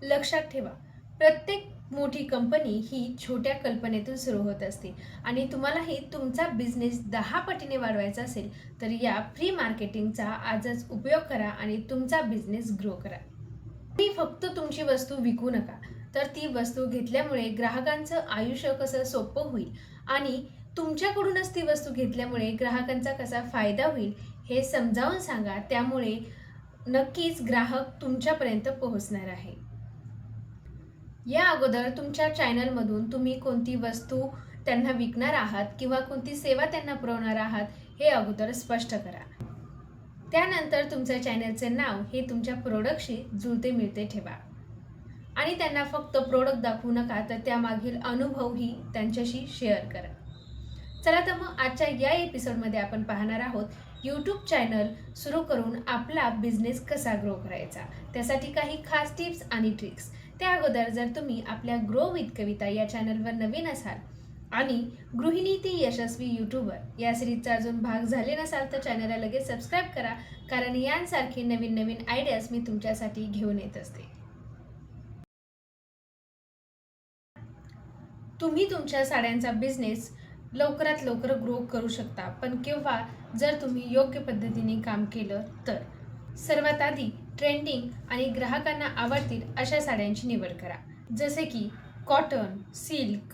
लक्षात ठेवा, प्रत्येक मोठी कंपनी ही छोट्या कल्पनेतून सुरू होत असते आणि तुम्हालाही तुमचा बिझनेस 10 पटीने वाढवायचा असेल तर या फ्री मार्केटिंगचा आजच उपयोग करा आणि तुमचा बिझनेस ग्रो करा. तुम्ही फक्त तुमची वस्तू विकू नका, तर ती वस्तू घेतल्यामुळे ग्राहकांचं आयुष्य कसं सोपं होईल आणि तुमच्याकडूनच ती वस्तू घेतल्यामुळे ग्राहकांचा कसा फायदा होईल हे समजावून सांगा. त्यामुळे नक्कीच ग्राहक तुमच्यापर्यंत पोहोचणार आहे. या अगोदर तुमच्या चॅनलमधून तुम्ही कोणती वस्तू त्यांना विकणार आहात किंवा कोणती सेवा त्यांना पुरवणार आहात हे अगोदर स्पष्ट करा. त्यानंतर तुमच्या चॅनलचे नाव हे तुमच्या प्रोडक्टशी जुळते मिळते ठेवा आणि त्यांना फक्त प्रोडक्ट दाखवू नका, तर त्यामागील अनुभवही त्यांच्याशी शेअर करा. चला तर मग आजच्या या एपिसोडमध्ये आपण पाहणार आहोत यूट्यूब चॅनल सुरू करून आपला बिझनेस कसा ग्रो करायचा. त्यासाठी काही खास टिप्स आणि ट्रिक्स. त्या अगोदर जर तुम्ही आपल्या ग्रो विथ कविता या चॅनलवर नवीन असाल आणि गृहिणी ती यशस्वी यूट्यूबर या सिरीजचा अजून भाग झाले नसाल तर चॅनलला लगेच सबस्क्राईब करा, कारण यांसारखे नवीन नवीन आयडियाज मी तुमच्यासाठी घेऊन येत असते. तुम्ही तुमच्या साड्यांचा बिझनेस लवकरात लवकर ग्रो करू शकता, पण केव्हा? जर तुम्ही योग्य पद्धतीने काम केलं तर. सर्वात आधी ट्रेंडिंग आणि ग्राहकांना आवडतील अशा साड्यांची निवड करा, जसे की cotton, silk,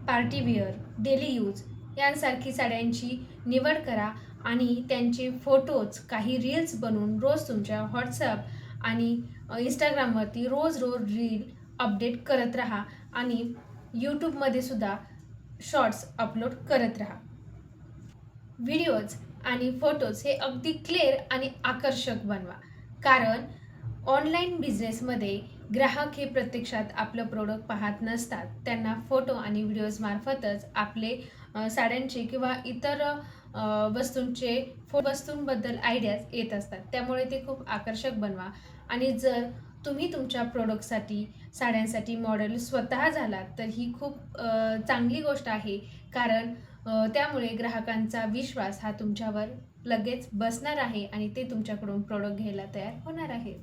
partywear, daily use यांसारखी साड्यांची निवड करा आणि त्यांचे फोटोज काही रील्स बनवून रोज तुमच्या व्हॉट्सअप आणि इंस्टाग्रामवरती रोज रोज रील अपडेट करत राहा आणि यूट्यूबमध्ये सुद्धा शॉर्ट्स अपलोड करत राहा. व्हिडिओज आणि फोटोज हे अगदी क्लिअर आणि आकर्षक बनवा, कारण ऑनलाईन बिझनेसमध्ये ग्राहक हे प्रत्यक्षात आपलं प्रोडक्ट पाहत नसतात. त्यांना फोटो आणि व्हिडिओज मार्फतच आपले साड्यांचे किंवा इतर वस्तूंबद्दल आयडियाज येत असतात. त्यामुळे ते खूप आकर्षक बनवा आणि जर तुम्ही तुमच्या प्रोडक्टसाठी साड्यांसाठी मॉडेल स्वतः झालात तर ही खूप चांगली गोष्ट आहे, कारण त्यामुळे ग्राहकांचा विश्वास हा तुमच्यावर लगेच बसणार आहे आणि ते तुमच्याकडून प्रोडक्ट घ्यायला तयार होणार आहेत.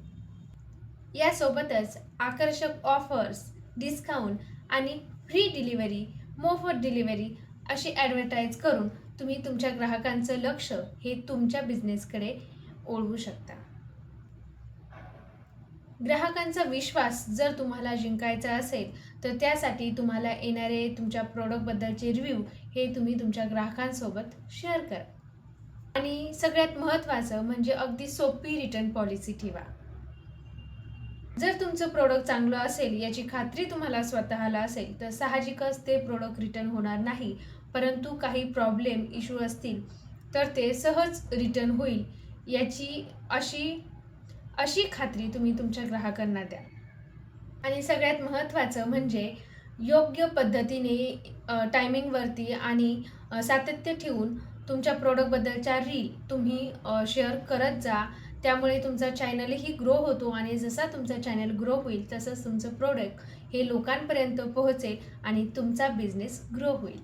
यासोबतच आकर्षक ऑफर्स, डिस्काउंट आणि फ्री डिलिव्हरी, मोफत डिलिव्हरी अशी ॲडव्हर्टाईज करून तुम्ही तुमच्या ग्राहकांचं लक्ष हे तुमच्या बिझनेसकडे ओढवू शकता. ग्राहकांचा विश्वास जर तुम्हाला जिंकायचा असेल तर त्यासाठी तुम्हाला येणारे तुमच्या प्रोडक्टबद्दलचे रिव्ह्यू हे तुम्ही तुमच्या ग्राहकांसोबत शेअर करा. आणि सगळ्यात महत्त्वाचं म्हणजे अगदी सोपी रिटर्न पॉलिसी ठेवा. जर तुमचं प्रोडक्ट चांगलं असेल याची खात्री तुम्हाला स्वतःला असेल तर साहजिकच ते प्रोडक्ट रिटर्न होणार नाही, परंतु काही प्रॉब्लेम इश्यू असतील तर ते सहज रिटर्न होईल याची अशी खात्री तुम्ही तुमच्या ग्राहकांना द्या. आणि सगळ्यात महत्त्वाचं म्हणजे योग्य पद्धतीने टायमिंगवरती आणि सातत्य ठेवून तुमच्या प्रोडक्टबद्दलच्या रील तुम्ही शेअर करत जा. त्यामुळे तुमचा चॅनलही ग्रो होतो आणि जसा तुमचा चॅनल ग्रो होईल तसंच तुमचं प्रोडक्ट हे लोकांपर्यंत पोहोचेल आणि तुमचा बिझनेस ग्रो होईल.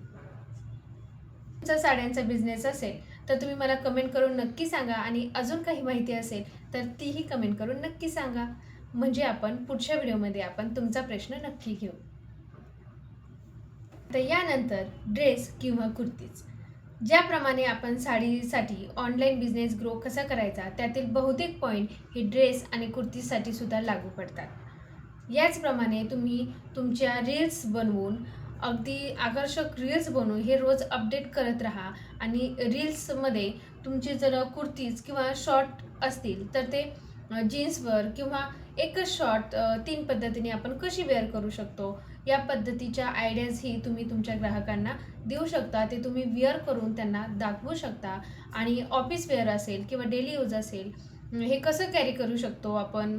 तुमचा साड्यांचा बिझनेस असेल तर तुम्ही मला कमेंट करून नक्की सांगा आणि अजून काही माहिती असेल तर तीही कमेंट करून नक्की सांगा, म्हणजे आपण पुढच्या व्हिडिओमध्ये आपण तुमचा प्रश्न नक्की घेऊ. तर यानंतर ड्रेस किंवा कुर्तीज. ज्याप्रमाणे आपण साडीसाठी ऑनलाईन बिझनेस ग्रो कसा करायचा त्यातील बहुतेक पॉईंट हे ड्रेस आणि कुर्तीसाठी सुद्धा लागू पडतात. याचप्रमाणे तुम्ही तुमच्या रील्स बनवून अगदी आकर्षक रील्स बनवून हे रोज अपडेट करत राहा आणि रील्समध्ये तुमचे जर कुर्तीज किंवा शॉर्ट असतील तर ते जीन्सवर किंवा एकच शॉर्ट 3 पद्धतीने आपण कशी वेअर करू शकतो या पद्धतीच्या आयडियाजही तुम्ही तुमच्या ग्राहकांना देऊ शकता. ते तुम्ही वेअर करून त्यांना दाखवू शकता आणि ऑफिस वेअर असेल किंवा डेली यूज असेल हे कसं कॅरी करू शकतो आपण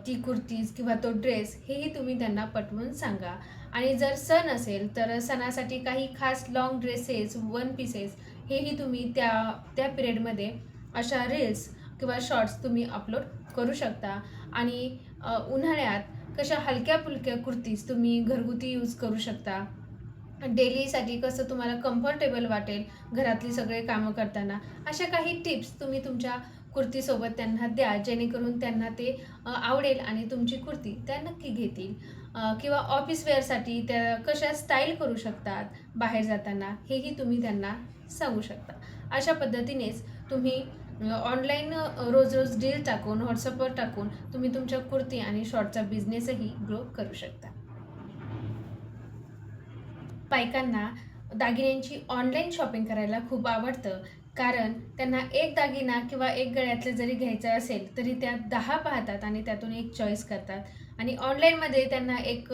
ती कुर्तीज किंवा तो ड्रेस हेही तुम्ही त्यांना पटवून सांगा. आणि जर सण असेल तर सणासाठी काही खास लॉंग ड्रेसेस, वन पीसेस हेही तुम्ही त्या पिरियडमध्ये अशा रील्स किंवा शॉर्ट्स तुम्ही अपलोड करू शकता. आणि उन्हाळ्यात कशा हलक्या फुलक्या कुर्तीज तुम्ही घरगुती यूज करू शकता. डेलीसाठी कसं तुम्हाला कम्फर्टेबल वाटेल घरातली सगळे कामं करताना, अशा काही टिप्स तुम्ही तुमच्या कुर्तीसोबत त्यांना द्या, जेणेकरून त्यांना ते आवडेल आणि तुमची कुर्ती त्या नक्की घेतील. किंवा ऑफिस वेअरसाठी त्या कशा स्टाईल करू शकतात बाहेर जाताना, हेही तुम्ही त्यांना सांगू शकता. अशा पद्धतीनेच तुम्ही ऑनलाईन रोज रोज डील टाकून, व्हॉट्सअपवर टाकून तुम्ही तुमच्या कुर्ती आणि शॉर्टचा बिझनेसही ग्रो करू शकता. बायकांना दागिन्यांची ऑनलाईन शॉपिंग करायला खूप आवडतं. कारण त्यांना एक दागिना किंवा एक गळ्यातलं जरी घ्यायचं असेल, तरी त्या 10 पाहतात आणि त्यातून एक चॉईस करतात. आणि ऑनलाईनमध्ये त्यांना एक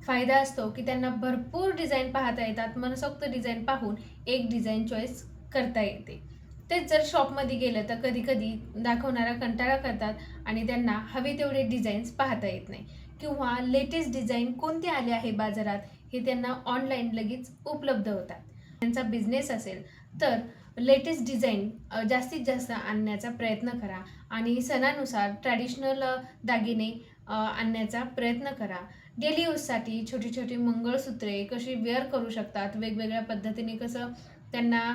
फायदा असतो, की त्यांना भरपूर डिझाईन पाहता येतात. मनसोक्त डिझाईन पाहून एक डिझाईन चॉईस करता येते. तेच जर शॉपमध्ये गेलं तर कधी-कधी दाखवणारा कंटाळा करतात आणि त्यांना हवे तेवढे डिझाईन्स पाहता येत नाही. किंवा लेटेस्ट डिझाईन कोणते आले आहे बाजारात हे त्यांना ऑनलाईन लगेच उपलब्ध होतात. त्यांचा बिझनेस असेल तर लेटेस्ट डिझाईन जास्तीत जास्त आणण्याचा प्रयत्न करा आणि सणानुसार ट्रॅडिशनल दागिने आणण्याचा प्रयत्न करा. डेली यूजसाठी छोटी छोटी मंगळसूत्रे कशी वेअर करू शकतात, वेगवेगळ्या पद्धतीने कसं त्यांना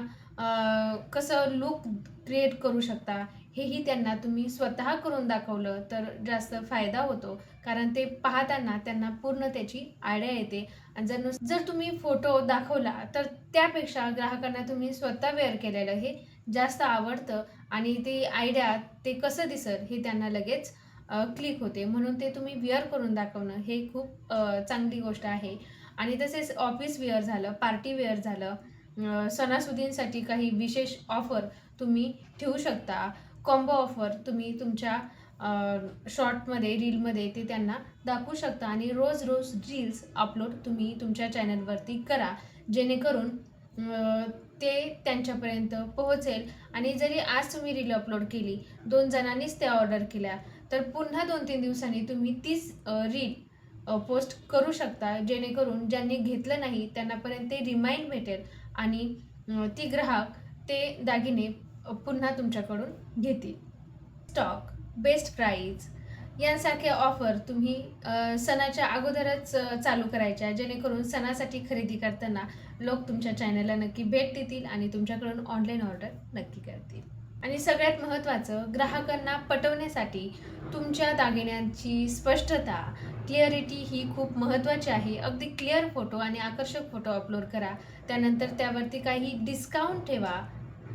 कसं लूक क्रिएट करू शकता, हेही त्यांना तुम्ही स्वतः करून दाखवलं तर जास्त फायदा होतो. कारण ते पाहताना त्यांना पूर्ण त्याची आयडिया येते. आणि जर तुम्ही फोटो दाखवला तर त्यापेक्षा ग्राहकांना तुम्ही स्वतः वेअर केलेलं हे जास्त आवडतं आणि ती आयडिया ते कसं दिसेल हे त्यांना लगेच क्लिक होते. म्हणून ते तुम्ही वेअर करून दाखवणं हे खूप चांगली गोष्ट आहे. आणि तसेच ऑफिस वेअर झालं, पार्टी वेअर झालं, सणासुदींसाठी काही विशेष ऑफर तुम्ही ठेवू शकता. कॉम्बो ऑफर तुम्ही तुमच्या शॉर्टमध्ये, रीलमध्ये ते त्यांना दाखवू शकता आणि रोज रोज रील्स अपलोड तुम्ही तुमच्या चॅनलवरती करा. जेणेकरून ते त्यांच्यापर्यंत पोहोचेल. आणि जरी आज तुम्ही रील अपलोड केली, 2 जणांनीच त्या ऑर्डर केल्या, तर पुन्हा 2-3 दिवसांनी तुम्ही तीच रील पोस्ट करू शकता. जेणेकरून ज्यांनी घेतलं नाही त्यांनापर्यंत ते रिमाइंड भेटेल आणि ती ग्राहक ते दागिने पुन्हा तुमच्याकडून घेतील. स्टॉक, बेस्ट प्राईज यांसारख्या ऑफर तुम्ही सणाच्या अगोदरच चालू करायच्या, जेणेकरून सणासाठी खरेदी करताना लोक तुमच्या चॅनलला नक्की भेट देतील आणि तुमच्याकडून ऑनलाईन ऑर्डर नक्की करतील. आणि सगळ्यात महत्त्वाचं, ग्राहकांना पटवण्यासाठी तुमच्या दागिन्यांची स्पष्टता, क्लिअरिटी ही खूप महत्त्वाची आहे. अगदी क्लिअर फोटो आणि आकर्षक फोटो अपलोड करा. त्यानंतर त्यावरती काही डिस्काउंट ठेवा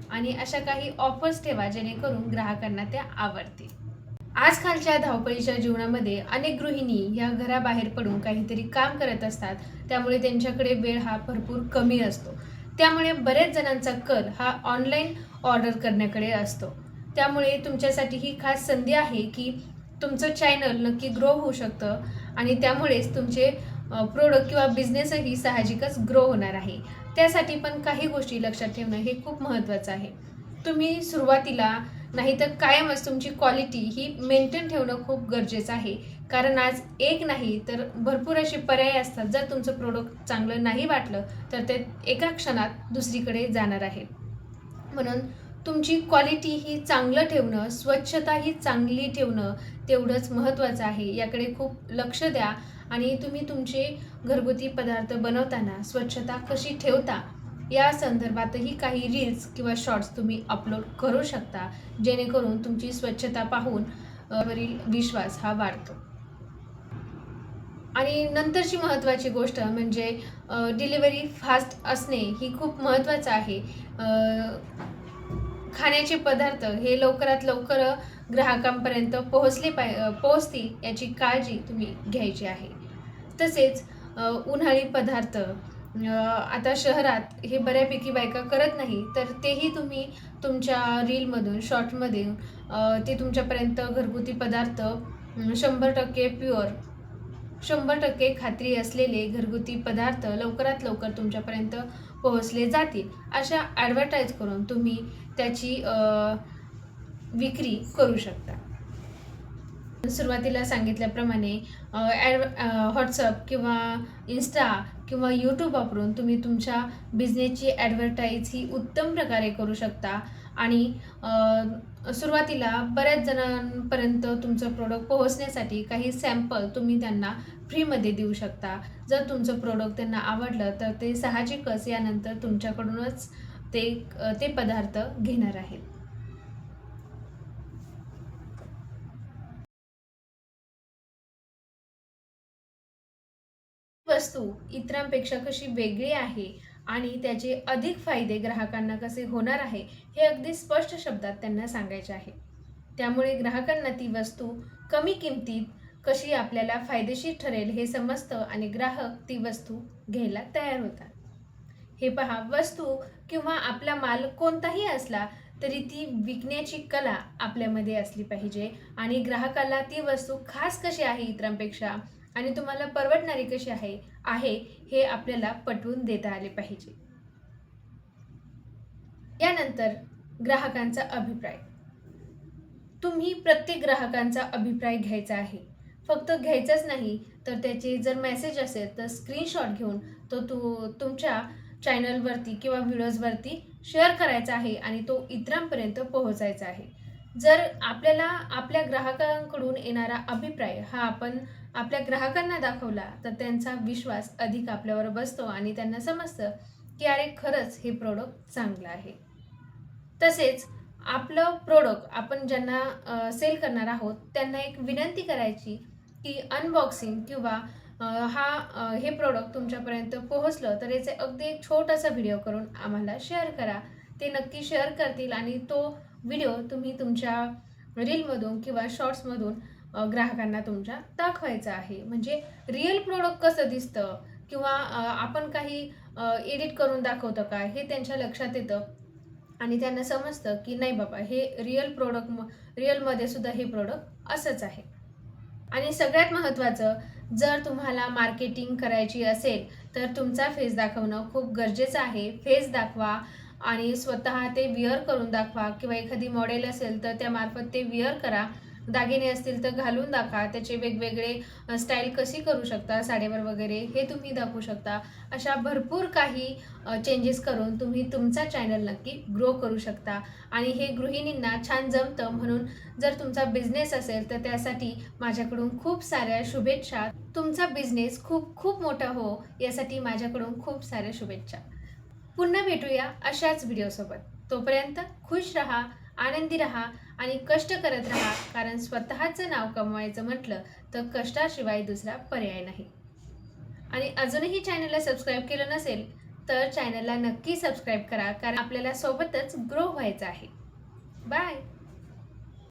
आणि अशा काही ऑफर्स ठेवा, जेणेकरून ग्राहकांना त्या आवडतील. आजकालच्या धावपळीच्या जीवनामध्ये अनेक गृहिणी ह्या घराबाहेर पडून काहीतरी काम करत असतात. त्यामुळे त्यांच्याकडे वेळ हा भरपूर कमी असतो. त्यामुळे बऱ्याच जणांचा कल हा ऑनलाईन ऑर्डर करण्याकडे असतो. त्यामुळे तुमच्यासाठी ही खास संधी आहे की तुमचं चॅनल नक्की ग्रो होऊ शकतं आणि त्यामुळेच तुमचे प्रोडक्ट किंवा बिझनेसही साहजिकच ग्रो होणार आहे. त्यासाठी पण काही गोष्टी लक्षात ठेवणं हे खूप महत्त्वाचं आहे. तुम्ही सुरुवातीला नाहीतर कायमच तुमची क्वालिटी ही मेंटेन ठेवणं खूप गरजेचं आहे. कारण आज एक नाही तर भरपूर असे पर्याय असतात. जर तुमचं प्रोडक्ट चांगलं नाही वाटलं तर ते एका क्षणात दुसरीकडे जाणार आहे. म्हणून तुमची क्वालिटी ही चांगलं ठेवणं, स्वच्छता ही चांगली ठेवणं तेवढंच महत्त्वाचं आहे. याकडे खूप लक्ष द्या आणि तुम्ही तुमचे घरगुती पदार्थ बनवताना स्वच्छता कशी ठेवता या संदर्भातही काही रील्स किंवा शॉर्ट्स तुम्ही अपलोड करू शकता, जेणेकरून तुमची स्वच्छता पाहून वरील विश्वास हा वाढतो. आणि नंतरची महत्त्वाची गोष्ट म्हणजे डिलिव्हरी फास्ट असणे ही खूप महत्त्वाचं आहे. खाण्याचे पदार्थ हे लवकरात लवकर ग्राहकांपर्यंत पोहोचतील याची काळजी तुम्ही घ्यायची आहे. तसेच उन्हाळी पदार्थ आता शहरात हे बऱ्यापैकी बायका करत नाही, तर तेही तुम्ही तुमच्या रीलमधून, शॉर्टमधून ते तुमच्यापर्यंत घरगुती पदार्थ 100% प्युअर, 100% खात्री असलेले घरगुती पदार्थ लवकरात लवकर तुमच्यापर्यंत पोहोचले जातील. अशा ॲडव्हर्टाईज करून तुम्ही त्याची विक्री करू शकता. सुरुवातीला सांगितल्याप्रमाणे व्हॉट्सअप किंवा इन्स्टा किंवा यूट्यूब वापरून तुम्ही तुमच्या बिझनेसची ॲडव्हर्टाईज ही उत्तम प्रकारे करू शकता. आणि सुरुवातीला बऱ्याच जणांपर्यंत तुमचं प्रोडक्ट पोहोचण्यासाठी काही सॅम्पल तुम्ही त्यांना फ्रीमध्ये देऊ शकता. जर तुमचं प्रोडक्ट त्यांना आवडलं तर ते साहजिकच यानंतर तुमच्याकडूनच ते पदार्थ घेणार आहेत. वस्तू इतरांपेक्षा कशी वेगळी आहे आणि त्याचे अधिक फायदे ग्राहकांना कसे होणार आहे हे अगदी स्पष्ट शब्दात त्यांना सांगायचे आहे. त्यामुळे ग्राहकांना ती वस्तू कमी किमतीत कशी आपल्याला फायदेशीर ठरेल हे समजतं आणि ग्राहक ती वस्तू घ्यायला तयार होतात. हे पहा, वस्तू किंवा आपला माल कोणताही असला तरी ती विकण्याची कला आपल्यामध्ये असली पाहिजे आणि ग्राहकाला ती वस्तू खास कशी आहे इतरांपेक्षा आणि तुम्हाला परवडणारी कशी आहे हे आपल्याला पटवून देता आले पाहिजे. यानंतर ग्राहकांचा अभिप्राय. तुम्ही प्रत्येक ग्राहकांचा अभिप्राय घ्यायचा आहे. फक्त घ्यायचाच नाही तर त्याचे जर मेसेज असेल तर स्क्रीनशॉट घेऊन तो तुमच्या चॅनलवरती किंवा व्हिडिओजवरती शेअर करायचा आहे आणि तो इतरांपर्यंत पोहोचायचा आहे. जर आपल्याला आपल्या ग्राहकांकडून येणारा अभिप्राय हा आपण आपल्या ग्राहकांना दाखवला तर त्यांचा विश्वास अधिक आपल्यावर बसतो आणि त्यांना समजतं की अरे खरंच हे प्रोडक्ट चांगलं आहे. तसेच आपलं प्रोडक्ट आपण ज्यांना सेल करणार आहोत त्यांना एक विनंती करायची की अनबॉक्सिंग किंवा हे प्रोडक्ट तुमच्यापर्यंत पोहोचलं तर याचे अगदी एक छोटासा व्हिडिओ करून आम्हाला शेअर करा. ते नक्की शेअर करतील आणि तो व्हिडिओ तुम्ही तुमच्या रीलमधून किंवा शॉर्ट्समधून ग्राहकांना तुमच्या दाखवायचा आहे. म्हणजे रिअल प्रोडक्ट कसं दिसतं किंवा आपण काही एडिट करून दाखवतो का हे त्यांच्या लक्षात येतं आणि त्यांना समजतं की नाही बाबा हे रिअलमध्ये सुद्धा हे प्रोडक्ट असंच आहे. आणि सगळ्यात महत्त्वाचं, जर तुम्हाला मार्केटिंग करायची असेल तर तुमचा फेस दाखवणं खूप गरजेचं आहे. फेस दाखवा आणि स्वतः ते विअर करून दाखवा किंवा एखादी मॉडेल असेल तर त्यामार्फत ते विअर करा. दागिने असतील तर घालून दाखवा. त्याचे वेगवेगळे स्टाईल कशी करू शकता साडीवर वगैरे हे तुम्ही दाखवू शकता. अशा भरपूर काही चेंजेस करून तुम्ही तुमचा चॅनल नक्की ग्रो करू शकता आणि हे गृहिणींना छान जमतं. म्हणून जर तुमचा बिझनेस असेल तर त्यासाठी माझ्याकडून खूप साऱ्या शुभेच्छा. तुमचा बिझनेस खूप खूप मोठा हो यासाठी माझ्याकडून खूप साऱ्या शुभेच्छा. पुन्हा भेटूया अशाच व्हिडिओसोबत. तोपर्यंत खुश रहा, आनंदी रहा आणि कष्ट करत रहा, कारण स्वतःचं नाव कमवायचं म्हटलं तर कष्टाशिवाय दुसरा पर्याय नाही. आणि अजूनही चॅनलला सबस्क्राईब केलं नसेल तर चॅनलला नक्की सबस्क्राईब करा, कारण आपल्याला सोबतच ग्रो व्हायचं आहे. बाय.